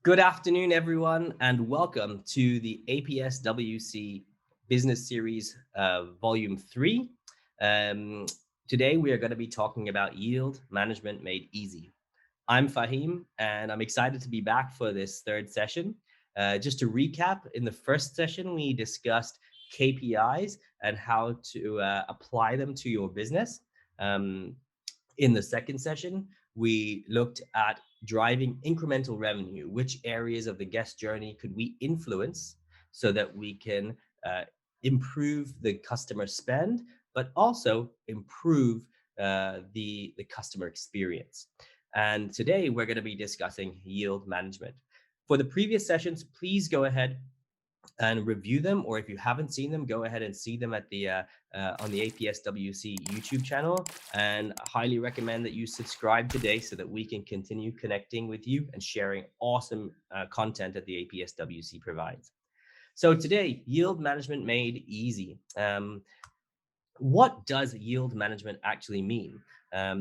Good afternoon, everyone, and welcome to the APSWC Business Series Volume 3. Um, Today, we are going to be talking about yield management made easy. I'm Faheem, and I'm excited to be back for this third session. Just to recap, in the first session, we discussed KPIs and how to apply them to your business. Um, in the second session, we looked at driving incremental revenue. Which areas of the guest journey could we influence so that we can uh, improve the customer spend, but also improve the customer experience? And today we're going to be discussing yield management. For the previous sessions, please go ahead and review them, or if you haven't seen them, go ahead and see them at the on the APSWC YouTube channel. And I highly recommend that you subscribe today so that we can continue connecting with you and sharing awesome content that the APSWC provides. So today, yield management made easy. What does yield management actually mean?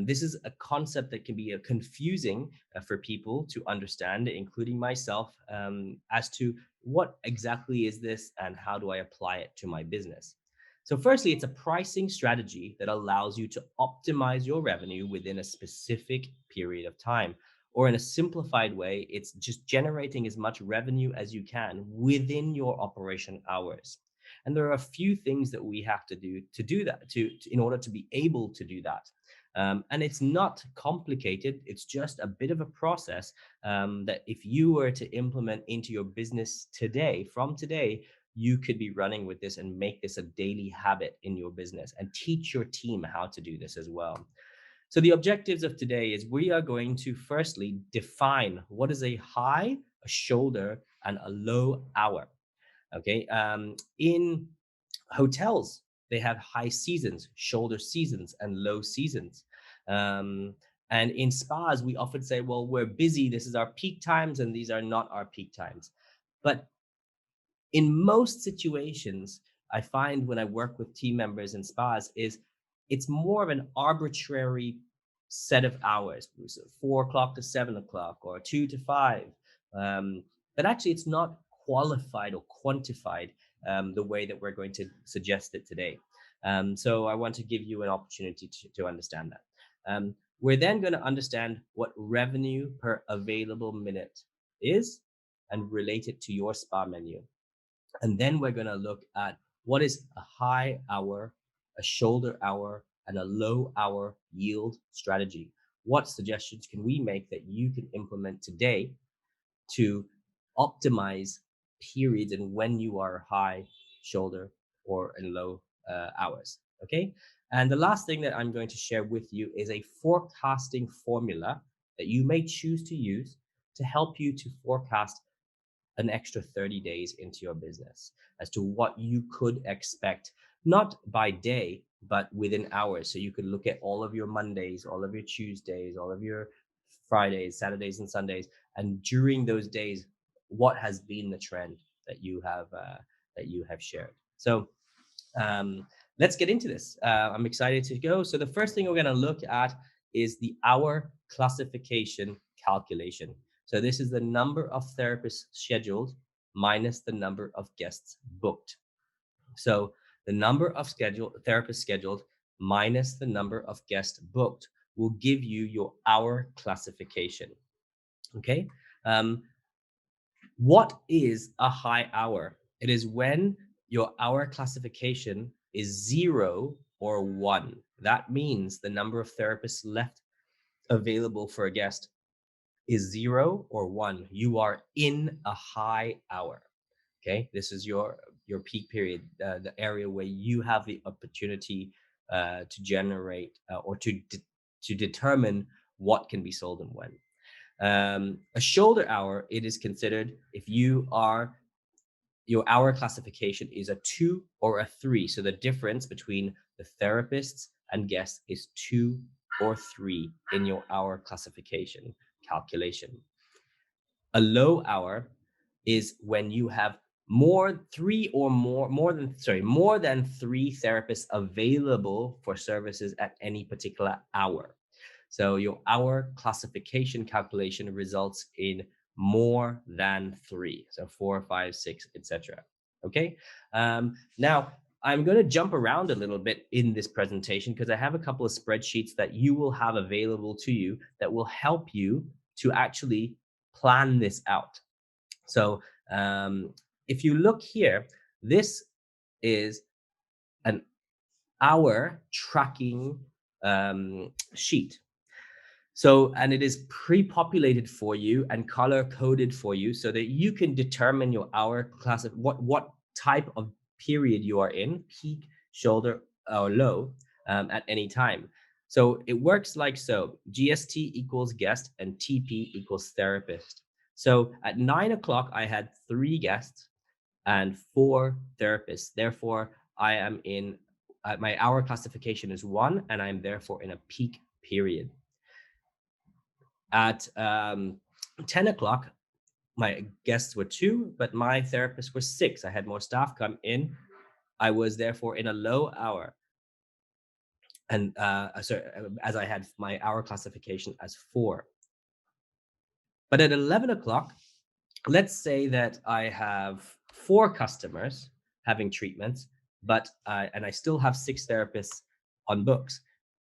This is a concept that can be confusing for people to understand, including myself, as to what exactly is this and how do I apply it to my business. So firstly, it's a pricing strategy that allows you to optimize your revenue within a specific period of time. Or in a simplified way, it's just generating as much revenue as you can within your operation hours. And there are a few things that we have to do that in order to be able to do that. And it's not complicated. It's just a bit of a process that if you were to implement into your business today, from today, you could be running with this and make this a daily habit in your business and teach your team how to do this as well. So the objectives of today is we are going to firstly define what is a high, a shoulder, and a low hour. Okay. In hotels, they have high seasons, shoulder seasons, and low seasons. Um, and in spas, we often say, well, we're busy. This is our peak times, and these are not our peak times. But in most situations, I find when I work with team members in spas, is it's more of an arbitrary set of hours, so 4 o'clock to 7 o'clock or 2 to 5. Um, but actually, it's not qualified or quantified the way that we're going to suggest it today. So I want to give you an opportunity to understand that. We're then going to understand what revenue per available minute is and relate it to your spa menu. And then we're going to look at what is a high hour, a shoulder hour, and a low hour yield strategy. What suggestions can we make that you can implement today to optimize periods and when you are high, shoulder, or in low hours? Okay. And the last thing that I'm going to share with you is a forecasting formula that you may choose to use to help you to forecast an extra 30 days into your business as to what you could expect, not by day, but within hours. So you could look at all of your Mondays, all of your Tuesdays, all of your Fridays, Saturdays, and Sundays. And during those days, what has been the trend that you have shared? So let's get into this. I'm excited to go. So the first thing we're going to look at is the hour classification calculation. So this is the number of therapists scheduled minus the number of guests booked. So the number of therapists scheduled minus the number of guests booked will give you your hour classification. Okay. What is a high hour? It is when your hour classification is 0 or 1. That means the number of therapists left available for a guest is 0 or 1. You are in a high hour. Okay, this is your peak period, the area where you have the opportunity to generate or to determine what can be sold and when. A shoulder hour, it is considered if your hour classification is a 2 or a 3. So the difference between the therapists and guests is 2 or 3 in your hour classification calculation. A low hour is when you have more than 3 therapists available for services at any particular hour. So your hour classification calculation results in more than 3. So 4, 5, 6, etc. Okay. Now I'm going to jump around a little bit in this presentation because I have a couple of spreadsheets that you will have available to you that will help you to actually plan this out. So if you look here, this is an hour tracking sheet. So, and it is pre-populated for you and color coded for you so that you can determine your hour class of what type of period you are in, peak, shoulder, or low, at any time. So it works like so: GST equals guest and TP equals therapist. So at 9 o'clock, I had 3 guests and 4 therapists. Therefore, I am in my hour classification is 1, and I'm therefore in a peak period. At 10 o'clock, my guests were 2, but my therapists were 6. I had more staff come in. I was therefore in a low hour. And as I had my hour classification as 4. But at 11 o'clock, let's say that I have 4 customers having treatments, but and I still have 6 therapists on books.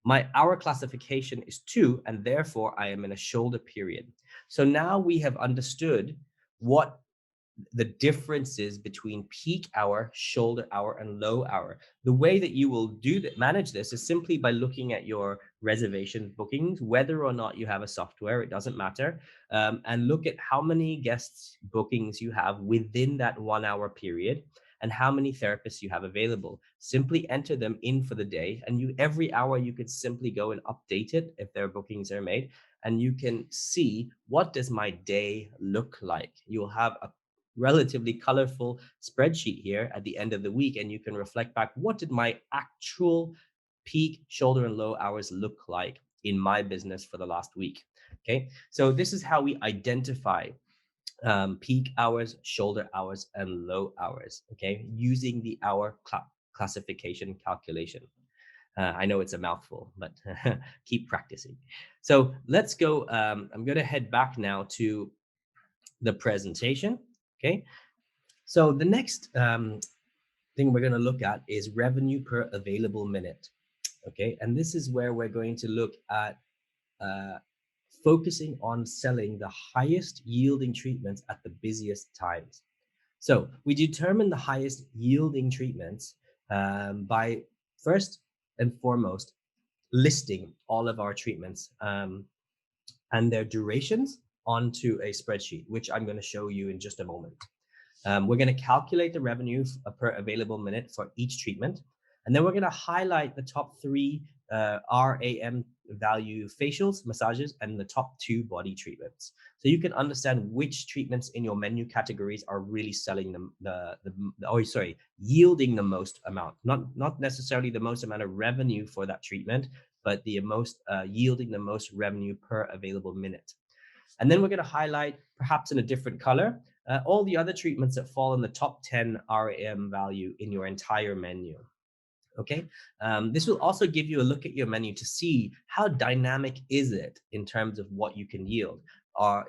My hour classification is 2, and therefore I am in a shoulder period. So now we have understood what the differences between peak hour, shoulder hour, and low hour. The way that you will manage this is simply by looking at your reservation bookings, whether or not you have a software, it doesn't matter, and look at how many guests bookings you have within that 1 hour period and how many therapists you have available. Simply enter them in for the day, and every hour you could simply go and update it if their bookings are made, and you can see what does my day look like. You'll have a relatively colorful spreadsheet here at the end of the week, and you can reflect back, what did my actual peak, shoulder, and low hours look like in my business for the last week? Okay, so this is how we identify peak hours, shoulder hours, and low hours, okay, using the hour classification calculation. I know it's a mouthful, but keep practicing. So let's go. I'm going to head back now to the presentation. Okay. So the next thing we're going to look at is revenue per available minute. Okay. And this is where we're going to look at focusing on selling the highest yielding treatments at the busiest times. So we determine the highest yielding treatments by first and foremost listing all of our treatments and their durations onto a spreadsheet, which I'm going to show you in just a moment. We're going to calculate the revenue per available minute for each treatment. And then we're going to highlight the top 3 RAM value facials, massages, and the top 2 body treatments. So you can understand which treatments in your menu categories are really selling yielding the most amount, not necessarily the most amount of revenue for that treatment, but the most yielding the most revenue per available minute. And then we're going to highlight, perhaps in a different color, all the other treatments that fall in the top 10 RAM value in your entire menu. Okay. This will also give you a look at your menu to see how dynamic is it in terms of what you can yield.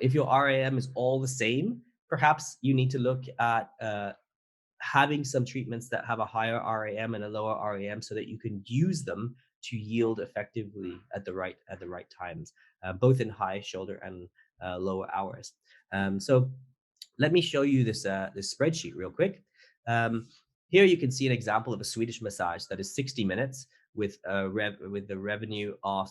If your RAM is all the same, perhaps you need to look at having some treatments that have a higher RAM and a lower RAM so that you can use them to yield effectively at the right times, both in high, shoulder, and lower hours. So let me show you this spreadsheet real quick. Here you can see an example of a Swedish massage that is 60 minutes with the revenue of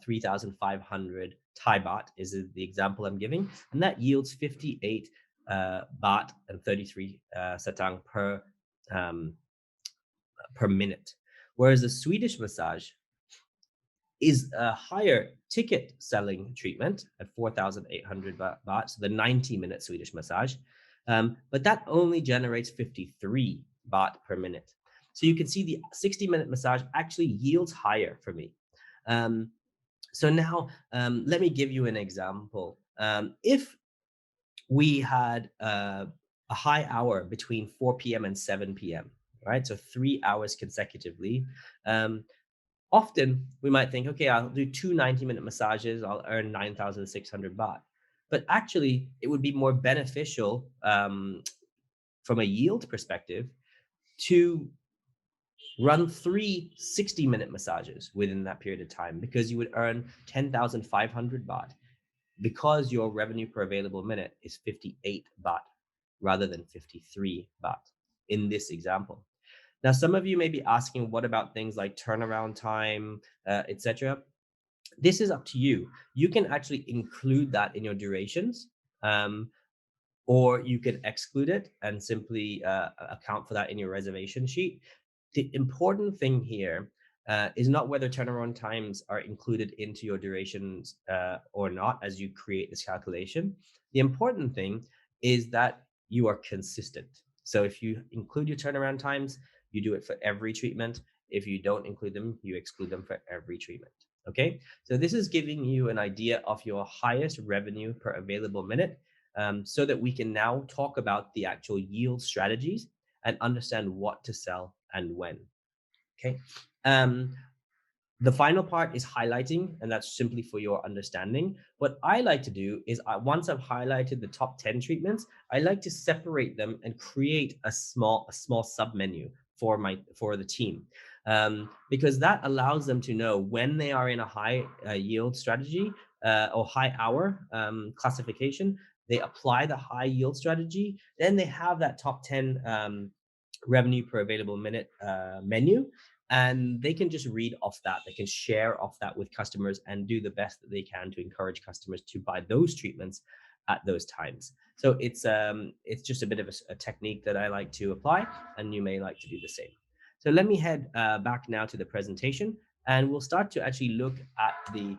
3,500 Thai baht is the example I'm giving, and that yields 58 baht and 33 satang per minute. Whereas the Swedish massage is a higher ticket selling treatment at 4,800 baht, so the 90-minute Swedish massage, but that only generates 53 baht per minute. So you can see the 60-minute massage actually yields higher for me. So now let me give you an example. If we had a high hour between 4 p.m. and 7 p.m., right? So 3 hours consecutively. Often we might think, okay, I'll do 2 90-minute massages. I'll earn 9,600 baht. but actually it would be more beneficial from a yield perspective to run 3 60-minute massages within that period of time, because you would earn 10,500 baht, because your revenue per available minute is 58 baht rather than 53 baht in this example. Now, some of you may be asking, what about things like turnaround time, etc.? This is up to you. You can actually include that in your durations, um, or you can exclude it and simply account for that in your reservation sheet. The important thing here is not whether turnaround times are included into your durations or not as you create this calculation. The important thing is that you are consistent. So if you include your turnaround times, you do it for every treatment. If you don't include them, you exclude them for every treatment. Okay, so this is giving you an idea of your highest revenue per available minute, so that we can now talk about the actual yield strategies and understand what to sell and when. Okay. Um, the final part is highlighting, and that's simply for your understanding. What I like to do is, once I've highlighted the top 10 treatments, I like to separate them and create a small sub menu for the team, because that allows them to know when they are in a high yield strategy or high hour classification. They apply the high yield strategy, then they have that top 10 revenue per available minute menu, and they can just read off that. They can share off that with customers and do the best that they can to encourage customers to buy those treatments at those times. So it's just a bit of a technique that I like to apply, and you may like to do the same. So let me head back now to the presentation, and we'll start to actually look at the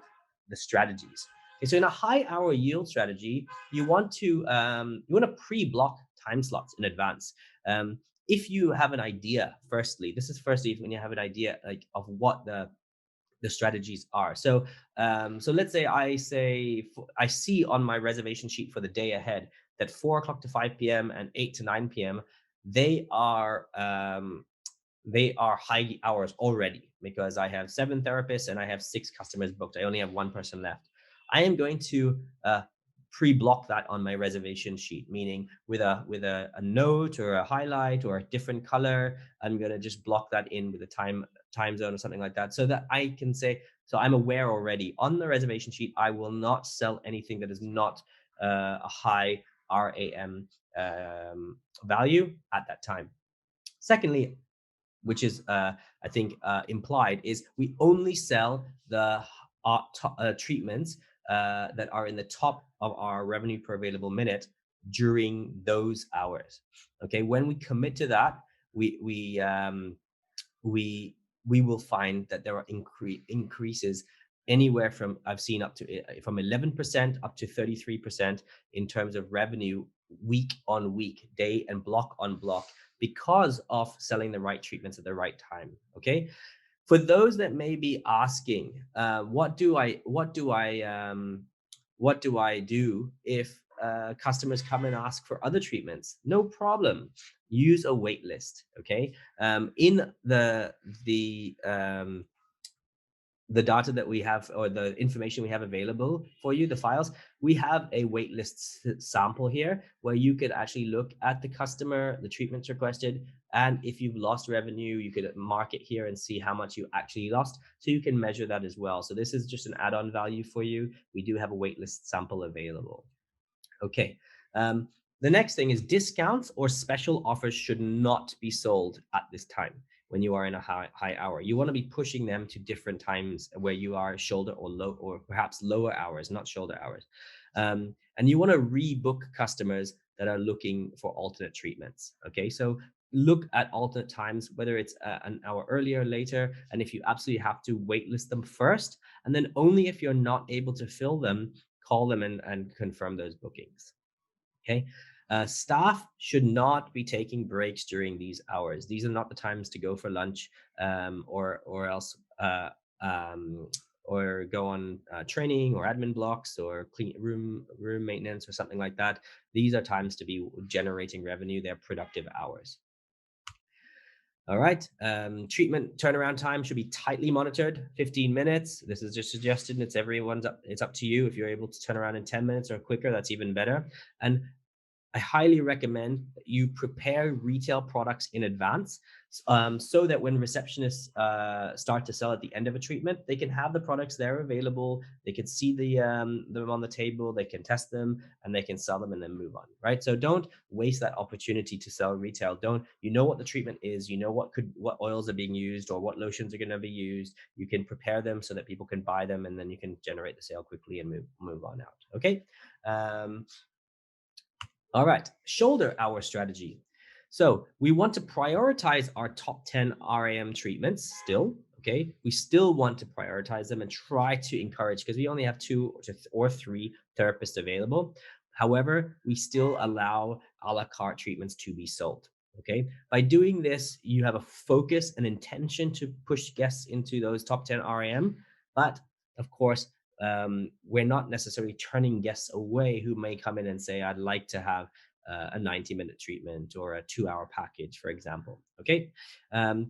strategies. Okay, so in a high hour yield strategy, you want to pre-block time slots in advance. If you have an idea, firstly, this is firstly when you have an idea like of what the strategies are. So let's say I see on my reservation sheet for the day ahead that 4 o'clock to 5 p.m. and 8 to 9 p.m. they are high hours already, because I have 7 therapists and I have 6 customers booked. I only have 1 person left. I am going to pre-block that on my reservation sheet, meaning with a note or a highlight or a different color. I'm going to just block that in with a time zone or something like that, so that I can say, so I'm aware already on the reservation sheet, I will not sell anything that is not a high RAM value at that time. Secondly, which is I think implied, is we only sell the treatments that are in the top of our revenue per available minute during those hours. Okay, when we commit to that, we we will find that there are increases anywhere from, I've seen up to from 11% up to 33% in terms of revenue week on week, day and block on block, because of selling the right treatments at the right time. Okay, for those that may be asking, what do I do if customers come and ask for other treatments? No problem. Use a wait list. Okay, in the data that we have, or the information we have available for you, the files, we have a waitlist sample here where you could actually look at the customer, the treatments requested, and if you've lost revenue, you could mark it here and see how much you actually lost, so you can measure that as well. So this is just an add-on value for you. We do have a waitlist sample available. Okay. The next thing is, discounts or special offers should not be sold at this time. When you are in a high hour, you want to be pushing them to different times where you are shoulder or low, or perhaps lower hours, not shoulder hours. And you want to rebook customers that are looking for alternate treatments. Okay, so look at alternate times, whether it's an hour earlier or later, and if you absolutely have to, waitlist them first, and then only if you're not able to fill them, call them and confirm those bookings. Okay. Staff should not be taking breaks during these hours. These are not the times to go for lunch, or else or go on training or admin blocks or clean room maintenance or something like that. These are times to be generating revenue. They're productive hours. All right. Treatment turnaround time should be tightly monitored, 15 minutes. This is just suggested. It's up to you. If you're able to turn around in 10 minutes or quicker, that's even better. And I highly recommend that you prepare retail products in advance, so that when receptionists start to sell at the end of a treatment, they can have the products there available. They can see them on the table, they can test them, and they can sell them and then move on. Right. So don't waste that opportunity to sell retail. Don't You know what the treatment is? You know what oils are being used or what lotions are going to be used. You can prepare them so that people can buy them, and then you can generate the sale quickly and move on out. Okay. Um, all right, shoulder hour strategy. So we want to prioritize our top 10 RAM treatments still. Okay. We still want to prioritize them and try to encourage, because we only have two or three therapists available. However, we still allow a la carte treatments to be sold. Okay. By doing this, you have a focus and intention to push guests into those top 10 RAM. But of course, we're not necessarily turning guests away who may come in and say, I'd like to have a 90-minute treatment or a 2-hour package, for example. Okay. Um,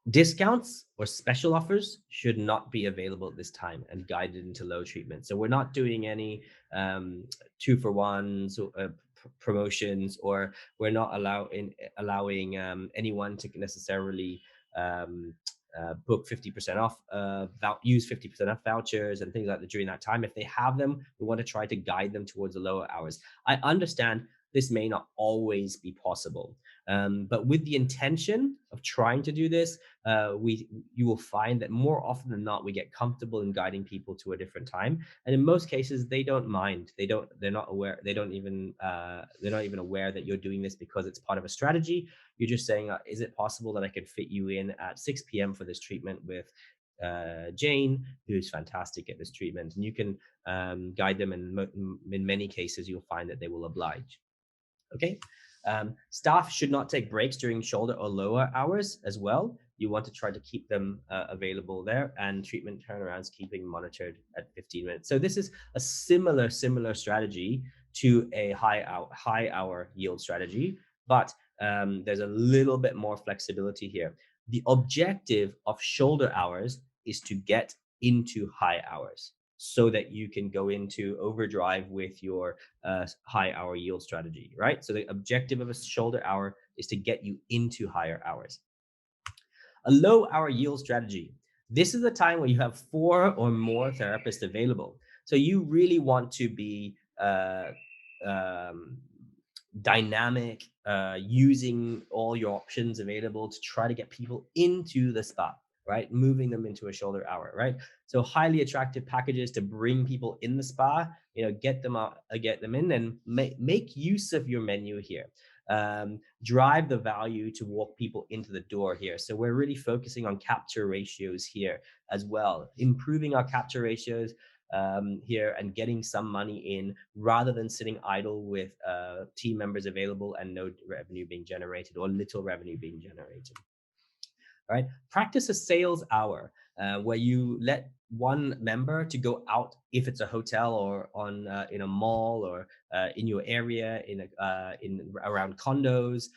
Discounts or special offers should not be available at this time and guided into low treatment. So we're not doing any 2-for-1s or promotions, or we're not allowing anyone to necessarily um, book 50% off, use 50% off vouchers and things like that during that time. If they have them, we want to try to guide them towards the lower hours. I understand this may not always be possible, but with the intention of trying to do this, you will find that more often than not, we get comfortable in guiding people to a different time. And in most cases, they don't mind. They're not aware. They're not even aware that you're doing this because it's part of a strategy. You're just saying, is it possible that I could fit you in at 6 p.m. for this treatment with Jane, who's fantastic at this treatment? And you can guide them. And in many cases, you'll find that they will oblige. Okay. Staff should not take breaks during shoulder or lower hours as well. You want to try to keep them available there, and treatment turnarounds keeping monitored at 15 minutes. So this is a similar strategy to a high hour yield strategy, but there's a little bit more flexibility here. The objective of shoulder hours is to get into high hours so that you can go into overdrive with your high hour yield strategy, right? So the objective of a shoulder hour is to get you into higher hours. A low hour yield strategy. This is the time where you have 4 or more therapists available. So you really want to be dynamic, using all your options available to try to get people into the spa, right? Moving them into a shoulder hour, right? So highly attractive packages to bring people in the spa, get them out, get them in, and make use of your menu here. Drive the value to walk people into the door here. So we're really focusing on capture ratios here as well, improving our capture ratios here and getting some money in rather than sitting idle with team members available and no revenue being generated or little revenue being generated. All right. Practice a sales hour where you let one member to go out, if it's a hotel or on in a mall or in your area, in around condos.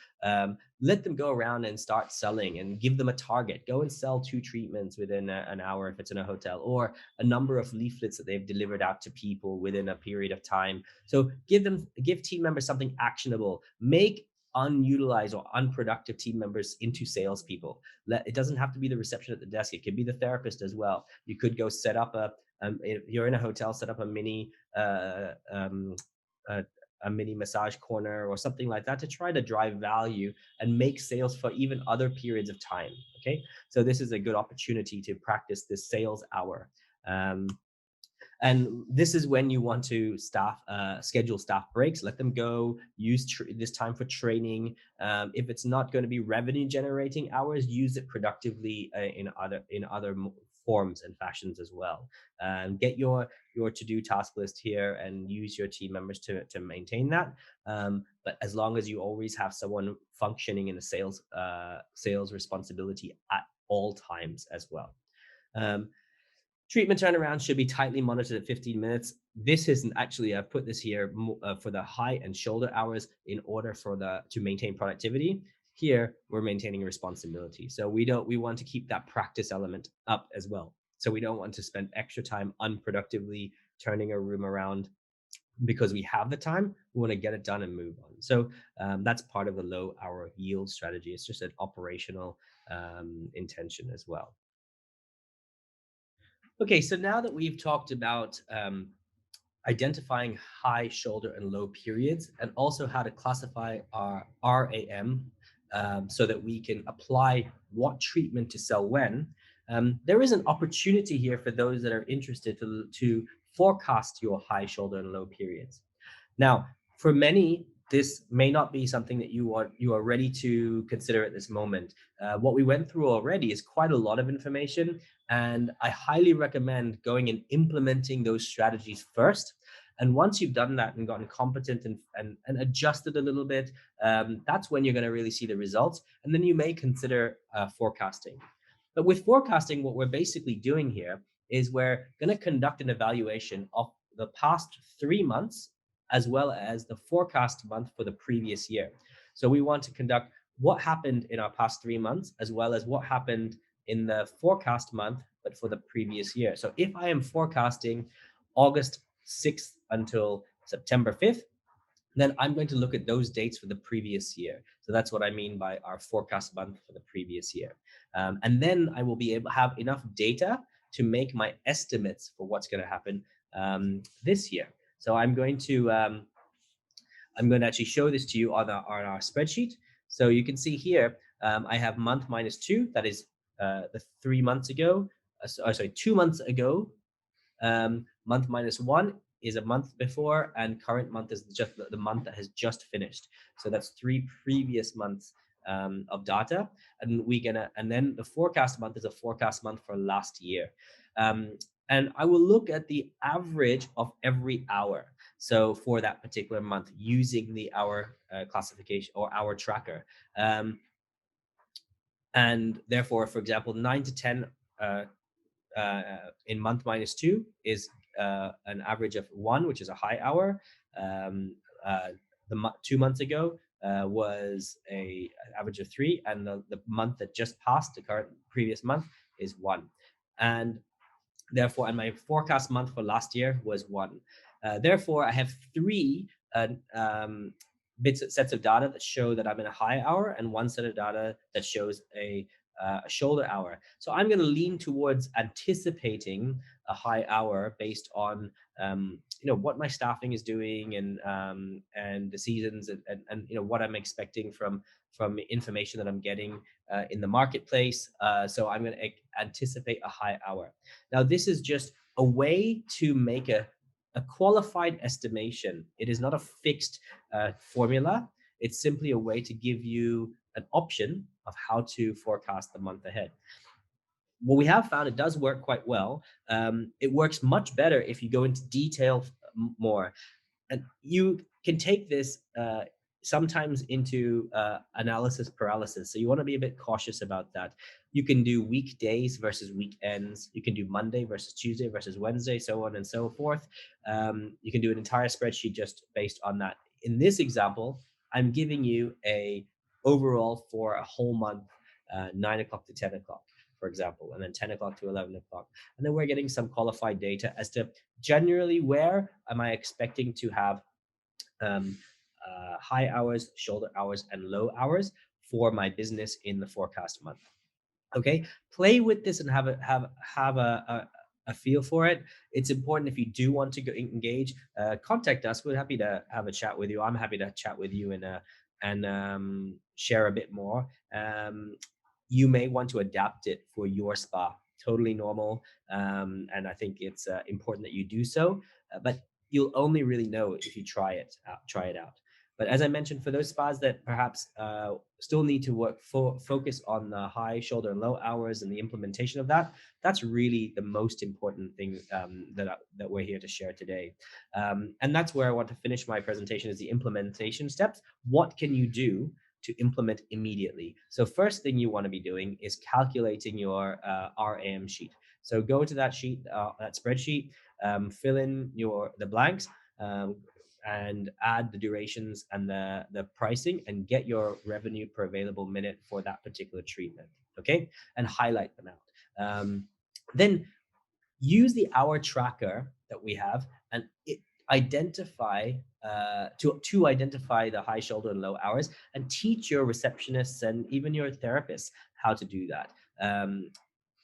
Let them go around and start selling and give them a target. Go and sell 2 treatments within an hour if it's in a hotel, or a number of leaflets that they've delivered out to people within a period of time. So give team members something actionable. Make unutilized or unproductive team members into salespeople. It doesn't have to be the reception at the desk. It could be the therapist as well. You could go set up if you're in a hotel, set up a mini massage corner or something like that to try to drive value and make sales for even other periods of time. Okay, so this is a good opportunity to practice this sales hour. And this is when you want to schedule staff breaks, let them go, use this time for training. If it's not going to be revenue generating hours, use it productively in other forms and fashions as well. Get your to-do task list here and use your team members to maintain that. But as long as you always have someone functioning in the sales responsibility at all times as well. Treatment turnaround should be tightly monitored at 15 minutes. This isn't actually, I've put this here for the high and shoulder hours in order to maintain productivity. Here, we're maintaining responsibility. So we want to keep that practice element up as well. So we don't want to spend extra time unproductively turning a room around because we have the time. We want to get it done and move on. So that's part of the low hour yield strategy. It's just an operational intention as well. Okay, so now that we've talked about identifying high, shoulder, and low periods, and also how to classify our RAM so that we can apply what treatment to sell when. There is an opportunity here for those that are interested to forecast your high, shoulder, and low periods. Now, for many, this may not be something that you are ready to consider at this moment. What we went through already is quite a lot of information, and I highly recommend going and implementing those strategies first. And once you've done that and gotten competent and adjusted a little bit, that's when you're going to really see the results. And then you may consider forecasting. But with forecasting, what we're basically doing here is we're going to conduct an evaluation of the past 3 months as well as the forecast month for the previous year. So we want to conduct what happened in our past 3 months as well as what happened in the forecast month, but for the previous year. So if I am forecasting August 6th until September 5th, then I'm going to look at those dates for the previous year. So that's what I mean by our forecast month for the previous year. And then I will be able to have enough data to make my estimates for what's going to happen this year. So I'm going to actually show this to you on our spreadsheet. So you can see here, I have month minus 2, that is the 3 months ago. Sorry, 2 months ago. Month minus 1 is a month before, and current month is just the month that has just finished. So that's 3 previous months of data, and then the forecast month is a forecast month for last year. And I will look at the average of every hour. So for that particular month, using the hour classification or hour tracker. And therefore, for example, 9 to 10 in month minus 2 is an average of 1, which is a high hour. The 2 months ago was an average of 3, and the month that just passed, the current previous month, is 1. And therefore, and my forecast month for last year was 1. Therefore, I have 3 sets of data that show that I'm in a high hour, and 1 set of data that shows a shoulder hour. So I'm going to lean towards anticipating a high hour based on what my staffing is doing, and the seasons, and what I'm expecting from information that I'm getting in the marketplace. So I'm going to anticipate a high hour. Now, this is just a way to make a qualified estimation. It is not a fixed formula. It's simply a way to give you an option of how to forecast the month ahead. What we have found, it does work quite well. It works much better if you go into detail more. And you can take this sometimes into analysis paralysis. So you want to be a bit cautious about that. You can do weekdays versus weekends. You can do Monday versus Tuesday versus Wednesday, so on and so forth. You can do an entire spreadsheet just based on that. In this example, I'm giving you a overall for a whole month, 9 o'clock to 10 o'clock, for example, and then 10 o'clock to 11 o'clock. And then we're getting some qualified data as to generally where am I expecting to have high hours, shoulder hours, and low hours for my business in the forecast month. Okay, play with this and have a feel for it. It's important if you do want to engage, contact us. We're happy to have a chat with you. I'm happy to chat with you and share a bit more. You may want to adapt it for your spa. Totally normal, and I think it's important that you do so. But you'll only really know if you try it out. But as I mentioned, for those spas that perhaps still need to focus on the high, shoulder, and low hours and the implementation of that, that's really the most important thing that we're here to share today. And that's where I want to finish my presentation, is the implementation steps. What can you do to implement immediately? So first thing you want to be doing is calculating your RAM sheet. So go to that sheet, that spreadsheet, fill in the blanks, and add the durations and the pricing and get your revenue per available minute for that particular treatment. Okay. And highlight them out. Then use the hour tracker that we have and identify to identify the high shoulder and low hours, and teach your receptionists and even your therapists how to do that,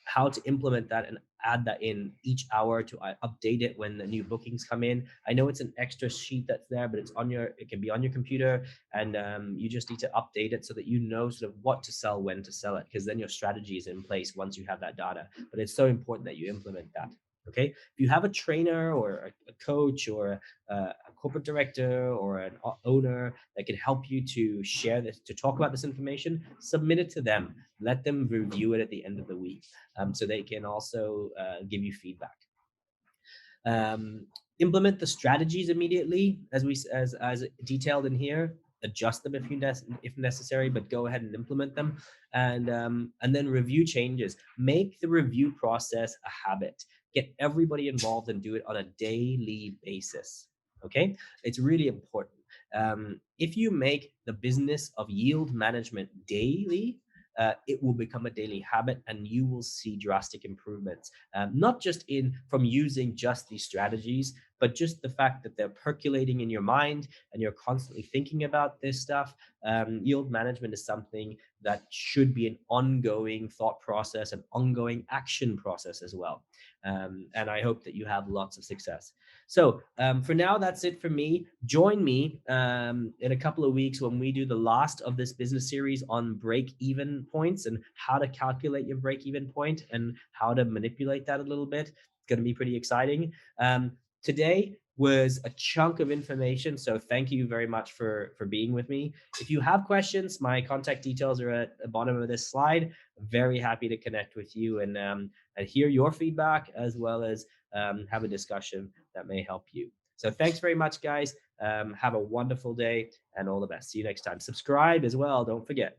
how to implement that and add that in each hour to update it when the new bookings come in. I know it's an extra sheet that's there, but it can be on your computer, and you just need to update it so that you know sort of what to sell, when to sell it, because then your strategy is in place once you have that data. But it's so important that you implement that. Okay. If you have a trainer or a coach or a corporate director or an owner that can help you to share this, to talk about this information, submit it to them. Let them review it at the end of the week, so they can also give you feedback. Implement the strategies immediately, as detailed in here. Adjust them if necessary, but go ahead and implement them, and then review changes. Make the review process a habit. Get everybody involved and do it on a daily basis. Okay, it's really important. If you make the business of yield management daily, it will become a daily habit, and you will see drastic improvements, not just in from using just these strategies, but just the fact that they're percolating in your mind and you're constantly thinking about this stuff. Yield management is something that should be an ongoing thought process, an ongoing action process as well. And I hope that you have lots of success. So for now, that's it for me. Join me in a couple of weeks when we do the last of this business series on break-even points and how to calculate your break-even point and how to manipulate that a little bit. It's going to be pretty exciting. Today was a chunk of information, so thank you very much for being with me. If you have questions, my contact details are at the bottom of this slide. Very happy to connect with you and hear your feedback, as well as have a discussion that may help you. So thanks very much, guys. Have a wonderful day and all the best. See you next time. Subscribe as well. Don't forget.